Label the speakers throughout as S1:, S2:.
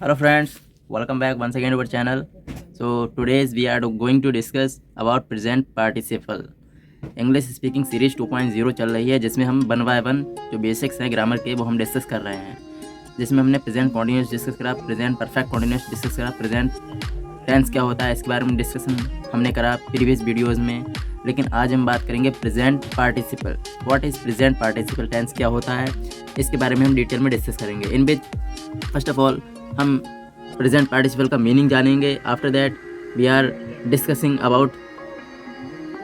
S1: Hello friends, welcome back once again to our channel. So today's we are going to discuss about present participle. English speaking series 2.0 चल रही है जिसमें हम one by one जो basics हैं grammar के वो हम डिस्कस कर रहे हैं, जिसमें हमने प्रेजेंट कॉन्टिन्यूस डिस्कस करा, प्रेजेंट परफेक्ट कॉन्टिन्यूस डिस्कस करा, प्रेजेंट टेंस क्या होता है इसके बारे में डिस्कशन हमने करा प्रीवियस वीडियोज़ में। लेकिन आज हम बात करेंगे present participle. What is present participle tense क्या होता है इसके बारे में हम डिटेल में डिस्कस करेंगे। In which first of all हम प्रेजेंट पार्टिसिपल का मीनिंग जानेंगे। After that we are discussing about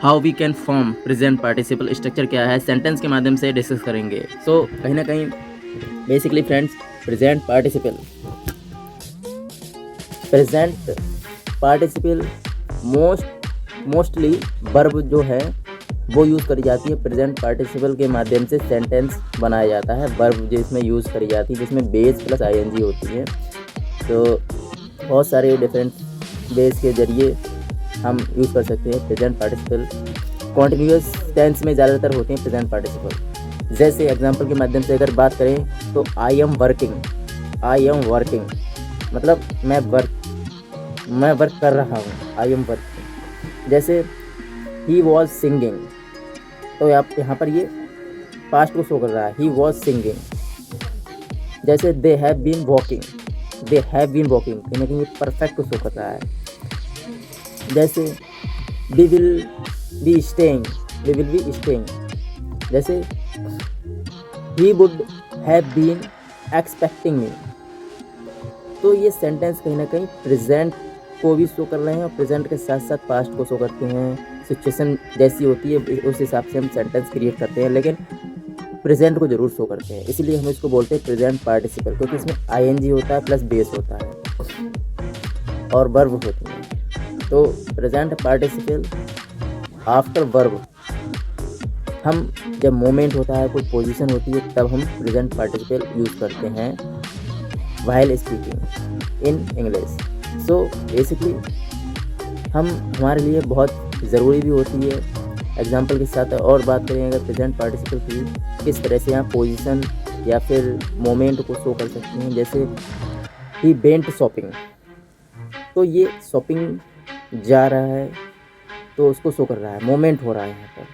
S1: how we can form present participle, structure क्या है, सेंटेंस के माध्यम से डिस्कस करेंगे। सो कहीं ना कहीं basically friends present participle mostly verb जो है वो यूज़ करी जाती है। प्रेजेंट पार्टिसिपल के माध्यम से सेंटेंस बनाया जाता है। वर्ब जो इसमें यूज़ करी जाती है जिसमें बेस प्लस आईएनजी होती है। तो बहुत सारे डिफरेंट बेस के ज़रिए हम यूज़ कर सकते हैं प्रेजेंट पार्टिसिपल। कॉन्टिन्यूअस टेंस में ज़्यादातर होते हैं प्रेजेंट पार्टिसिपल। जैसे एग्जांपल के माध्यम से अगर बात करें तो आई एम वर्किंग मतलब मैं वर्क कर रहा हूँ, आई एम वर्किंग। जैसे ही वॉज सिंगिंग, तो आप यहाँ पर ये पास्ट को शो कर रहा है, ही वॉज सिंगिंग। जैसे दे हैव बीन वॉकिंग, कहीं ना कहीं ये परफेक्ट को शो कर रहा है। जैसे वी विल बी स्टेइंग, जैसे he would have been expecting me. तो ये सेंटेंस कहीं ना कहीं प्रेजेंट को भी शो कर रहे हैं और प्रेजेंट के साथ साथ पास्ट को शो करते हैं। सिचुएशन जैसी होती है उस हिसाब से हम सेंटेंस क्रिएट करते हैं, लेकिन प्रेजेंट को ज़रूर शो करते हैं। इसीलिए हम इसको बोलते हैं प्रेजेंट पार्टिसिपल, क्योंकि इसमें आईएनजी होता है प्लस बेस होता है और वर्ब होती है। तो प्रेजेंट पार्टिसिपल आफ्टर वर्ब, हम जब मोमेंट होता है, कोई पोजीशन होती है, तब हम प्रेजेंट पार्टिसिपल यूज़ करते हैं while speaking in English. So basically हमारे लिए बहुत ज़रूरी भी होती है। एग्जाम्पल के साथ और बात करें अगर प्रेजेंट पार्टिसिपल की, किस तरह से यहाँ पोजीशन या फिर मोमेंट को शो कर सकते हैं। जैसे ही वेंट शॉपिंग, तो ये शॉपिंग जा रहा है तो उसको शो कर रहा है, मोमेंट हो रहा है यहाँ पर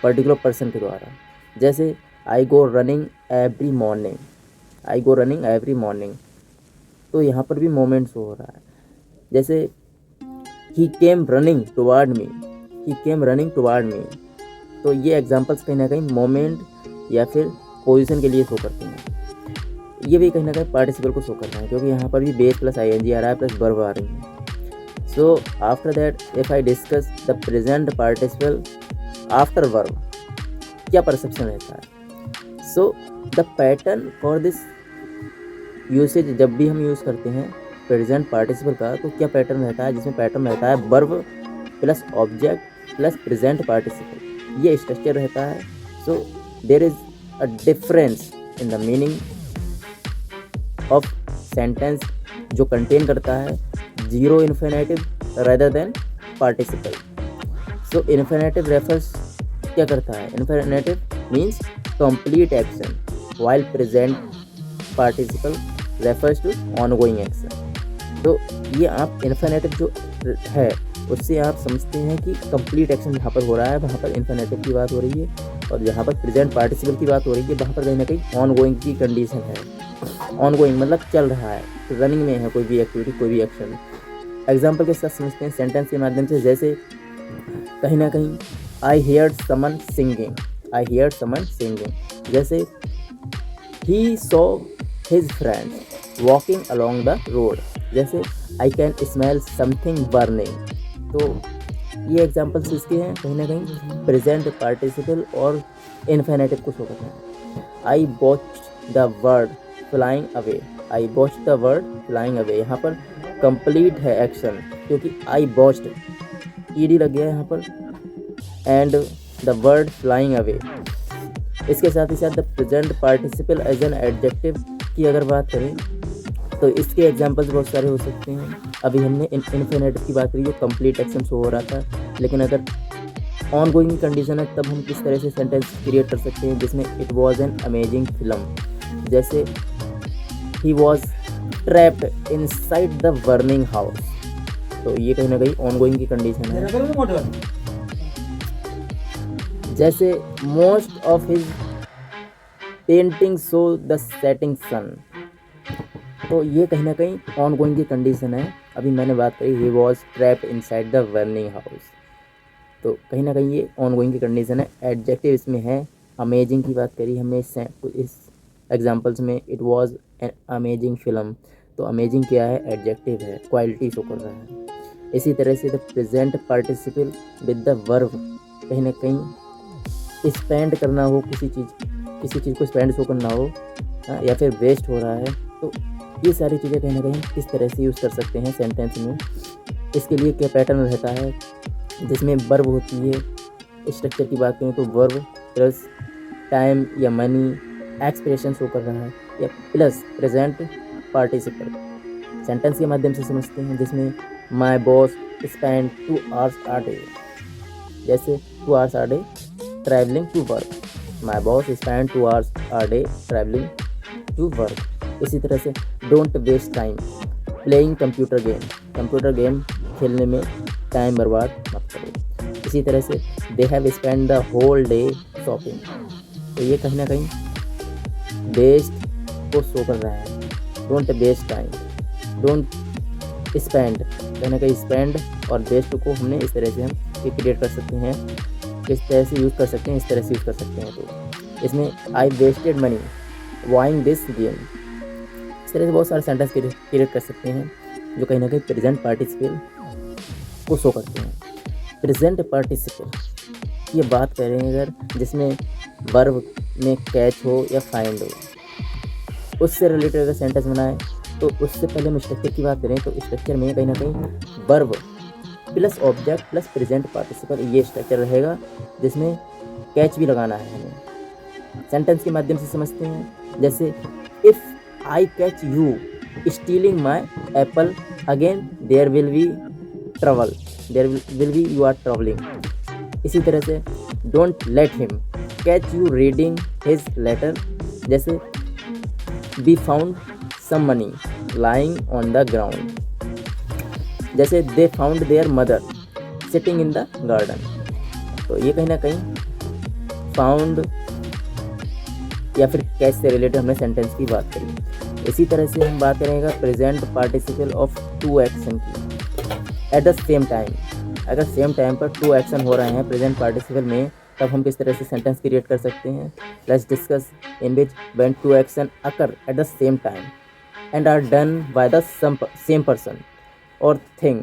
S1: पर्टिकुलर पर्सन के द्वारा। जैसे आई गो रनिंग एवरी मॉर्निंग, तो यहाँ पर भी मोमेंट शो हो रहा है। जैसे ही केम रनिंग टुवार्ड मी, तो ये एग्जांपल्स कहीं ना कहीं मोमेंट या फिर पोजीशन के लिए शो करते हैं। ये भी कहीं ना कहीं पार्टिसिपल को शो कर रहा है, क्योंकि यहाँ पर भी बेस प्लस आईएनजी आ रहा है प्लस वर्ब आ रही है। So after that if I discuss the present participle after verb, क्या परसेप्शन रहता है। So the pattern for this usage, जब भी हम यूज़ करते हैं प्रेजेंट पार्टिसिपल का, तो क्या पैटर्न रहता है, जिसमें पैटर्न रहता है verb plus object plus present participle, ये स्ट्रक्चर रहता है। So there is a difference in the meaning of sentence जो कंटेन करता है zero infinitive rather than participle. So infinitive refers क्या करता है, infinitive means complete action, while present participle refers to ongoing action. तो ये आप इन्फिनेटिव जो है उससे आप समझते हैं कि कंप्लीट एक्शन जहाँ पर हो रहा है वहाँ पर इन्फिनेटिव की बात हो रही है, और जहाँ पर प्रेजेंट पार्टिसिपल की बात हो रही है वहाँ पर कहीं ना कहीं ऑनगोइंग की कंडीशन है। ऑनगोइंग मतलब चल रहा है, रनिंग में है कोई भी एक्टिविटी, कोई भी एक्शन। एग्जाम्पल के साथ समझते हैं सेंटेंस के माध्यम से। जैसे कहीं ना कहीं आई हियर्ड समन सिंगिंग, जैसे he saw his friends walking along the road. जैसे I can smell something burning. तो ये एग्जाम्पल्स इसके हैं, कहीं ना कहीं प्रेजेंट पार्टिसिपल और इन्फिनेटिव को शो करते हैं। I watched the bird flying away, यहाँ पर कंप्लीट है एक्शन, क्योंकि आई वॉच्ड ईडी लग गया यहाँ पर and the bird flying away. इसके साथ ही साथ the present participle as an adjective की अगर बात करें तो इसके एग्जांपल्स बहुत सारे हो सकते हैं। अभी हमने इन्फिनेटिव की बात करी जो कंप्लीट एक्शन शो हो रहा था, लेकिन अगर ऑन गोइंग कंडीशन है तब हम किस तरह से सेंटेंस क्रिएट कर सकते हैं जिसमें it was an amazing film. जैसे he was trapped inside the burning house. तो ये कहीं ना कहीं ऑनगोइंग की कंडीशन है। जैसे most of his painting show the setting sun. तो ये कहीं ना कहीं ऑनगोइंग की कंडीशन है। अभी मैंने बात करी ही was trapped inside the burning house, तो कहीं ना कहीं ये ऑनगोइंग की कंडीशन है। एडजेक्टिव इसमें है अमेजिंग की बात करी हमने इस एग्जांपल्स में, it was an amazing film. तो अमेजिंग क्या है, एडजेक्टिव है, क्वालिटी शो कर रहा है। इसी तरह से the present participle with the verb, कहीं ना कहीं स्पेंड करना हो, किसी चीज़ को स्पेंड शो करना हो या फिर वेस्ट हो रहा है, तो ये सारी चीज़ें कहीं ना कहीं किस तरह से यूज़ कर सकते हैं सेंटेंस में। इसके लिए क्या पैटर्न रहता है, जिसमें वर्ब होती है। स्ट्रक्चर की बात करें तो वर्ब प्लस टाइम या मनी एक्सप्रेशन शो कर रहा है, या प्लस प्रेजेंट पार्टिसिपल। सेंटेंस के माध्यम से समझते हैं, जिसमें my boss spend 2 hours a day, जैसे 2 hours a day travelling to work, my boss spend 2 hours a day travelling to work. इसी तरह से don't waste time playing computer game खेलने में टाइम बर्बाद मत करो। इसी तरह से they have spend the whole day shopping. तो ये कहीं ना कहीं वेस्ट को शो कर रहा है। Don't waste time, don't spend, कहीं ना कहीं स्पेंड और वेस्ट को हमने इस तरह से हम क्रिएट कर सकते हैं, किस तरह से यूज़ कर सकते हैं, इस तरह से यूज़ कर सकते हैं। तो इसमें I wasted money buying this game, इस तरह से बहुत सारे सेंटेंस क्रिएट कर सकते हैं जो कहीं ना कहीं प्रेजेंट पार्टिसिपल को शो करते हैं। प्रेजेंट पार्टिसिपल ये बात कर रहे हैं अगर जिसमें वर्ब में कैच हो या फाइंड हो, उससे रिलेटेड अगर सेंटेंस बनाए, तो उससे पहले हम स्ट्रक्चर की बात करें तो स्ट्रक्चर में कहीं ना कहीं verb plus object plus present participle ये स्ट्रक्चर रहेगा, जिसमें कैच भी लगाना है हमें। सेंटेंस के माध्यम से समझते हैं, जैसे if I catch you stealing my apple again there will be trouble, there will be you are troubling. इसी तरह से don't let him catch you reading his letter, जैसे be found some money lying on the ground, जैसे they found their mother sitting in the garden. तो ये कहीं ना कहीं फाउंड या फिर कैच से रिलेटेड हमने सेंटेंस की बात करी। इसी तरह से हम बात करेंगे प्रेजेंट पार्टिसिपल ऑफ 2 एक्शन की। एट द सेम टाइम, अगर सेम टाइम पर 2 एक्शन हो रहे हैं प्रेजेंट पार्टिसिपल में, तब हम किस तरह से सेंटेंस क्रिएट कर सकते हैं। Let's discuss in which when 2 action occur at the same time and are done by the same person or thing,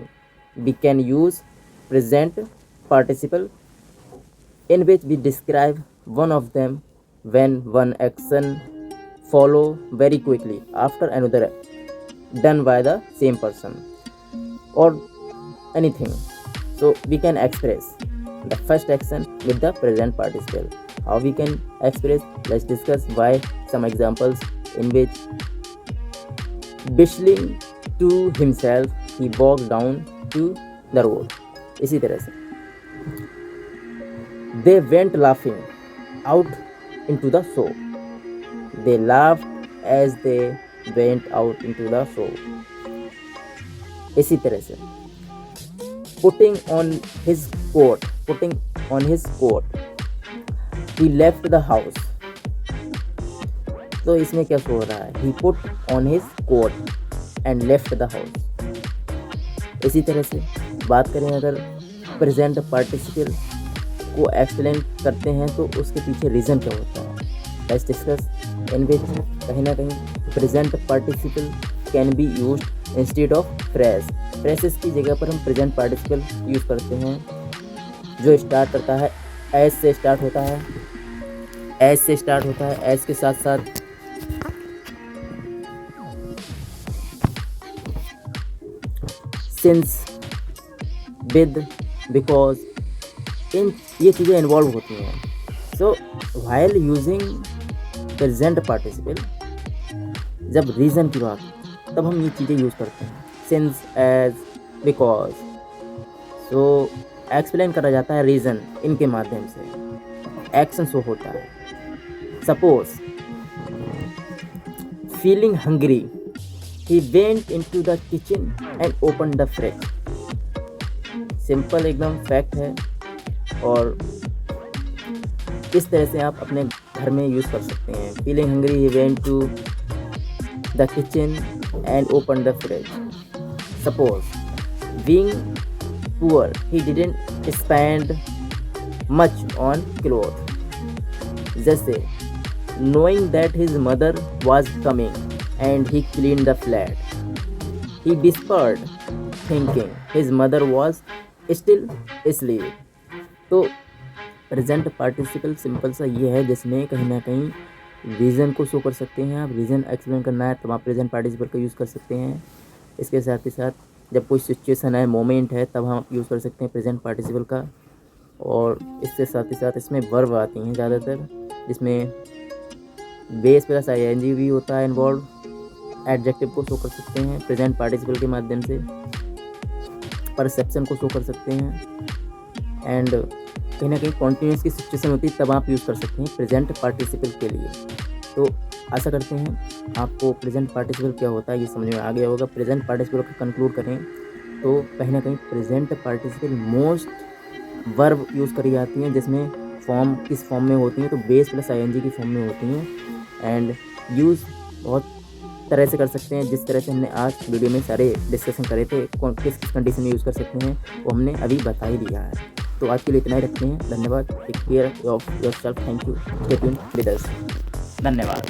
S1: we can use present participle in which we describe one of them when one action follow very quickly after another done by the same person or anything. So we can express the first action with the present participle. How we can express? Let's discuss by some examples in which whistling to himself he walked down to the road. इसी तरह से they went laughing out into the show, they laughed as they went out into the show. इसी तरह से putting on his coat he left the house. तो इसमें क्या हो रहा है, he put on his coat and left the house. इसी तरह से बात करें अगर प्रेजेंट पार्टिसिपल को एक्सप्लेन करते हैं तो उसके पीछे रीज़न क्या होता है। लेट्स डिस्कस इन विच कहीं ना कहीं present participle can be used instead of phrases की जगह पर हम प्रेजेंट पार्टिसिपल यूज़ करते हैं, जो स्टार्ट करता है एज से स्टार्ट होता है, एज के साथ साथ सिंस, विद, बिकॉज, इन ये चीज़ें इन्वॉल्व होती हैं। So while using present participle, जब रीज़न की बात तब हम ये चीज़ें यूज़ करते हैं, since, as, because. So explain करा जाता है रीज़न इनके माध्यम से, एक्शन शो होता है। Suppose feeling hungry He went into the kitchen and opened the fridge. Simple एकदम फैक्ट है और इस तरह से आप अपने घर में यूज़ कर सकते हैं. Feeling hungry he went to the kitchen and open the fridge. Suppose being poor he didn't spend much on cloth. जैसे knowing that his mother was coming and he cleaned the flat. He whispered, thinking his mother was still asleep. तो present participle simple सा ये है जिसमें कहीं ना कहीं reason को शो कर सकते हैं. आप रीज़न एक्सप्लेन करना है तब आप प्रेजेंट पार्टिसिपल का यूज़ कर सकते हैं. इसके साथ ही साथ जब कोई सिचुएशन है, मोमेंट है, तब हम यूज़ कर सकते हैं प्रेजेंट पार्टिसिपल का. और इसके साथ ही साथ इसमें वर्ब आती हैं ज़्यादातर, जिसमें बेस प्लस आईएनजी भी होता है इन्वॉल्व. एडजेक्टिव को शो कर सकते हैं प्रेजेंट पार्टिसिपल के माध्यम से. परसेप्शन को शो कर सकते हैं. एंड कहीं ना कहीं कॉन्टिन्यूस की सिचुएशन होती है तब आप यूज़ कर सकते हैं प्रेजेंट पार्टिसिपल के लिए. तो आशा करते हैं आपको प्रेजेंट पार्टिसिपल क्या होता है ये समझ में आ गया होगा. प्रेजेंट पार्टिसिपल का कंक्लूड करें तो कहीं ना कहीं present participle most verb use करी जाती हैं, जिसमें फॉर्म किस फॉर्म में होती हैं तो बेस प्लस आईएनजी की फॉर्म में होती हैं. एंड यूज़ बहुत तरह से कर सकते हैं. जिस तरह से हमने आज वीडियो में सारे डिस्कशन करे थे किस किस कंडीशन में यूज़ कर सकते हैं वो हमने अभी बता ही दिया है. तो आज के लिए इतना ही रखते हैं. धन्यवाद. Take care of yourself. Thank you. Stay tuned with us. धन्यवाद.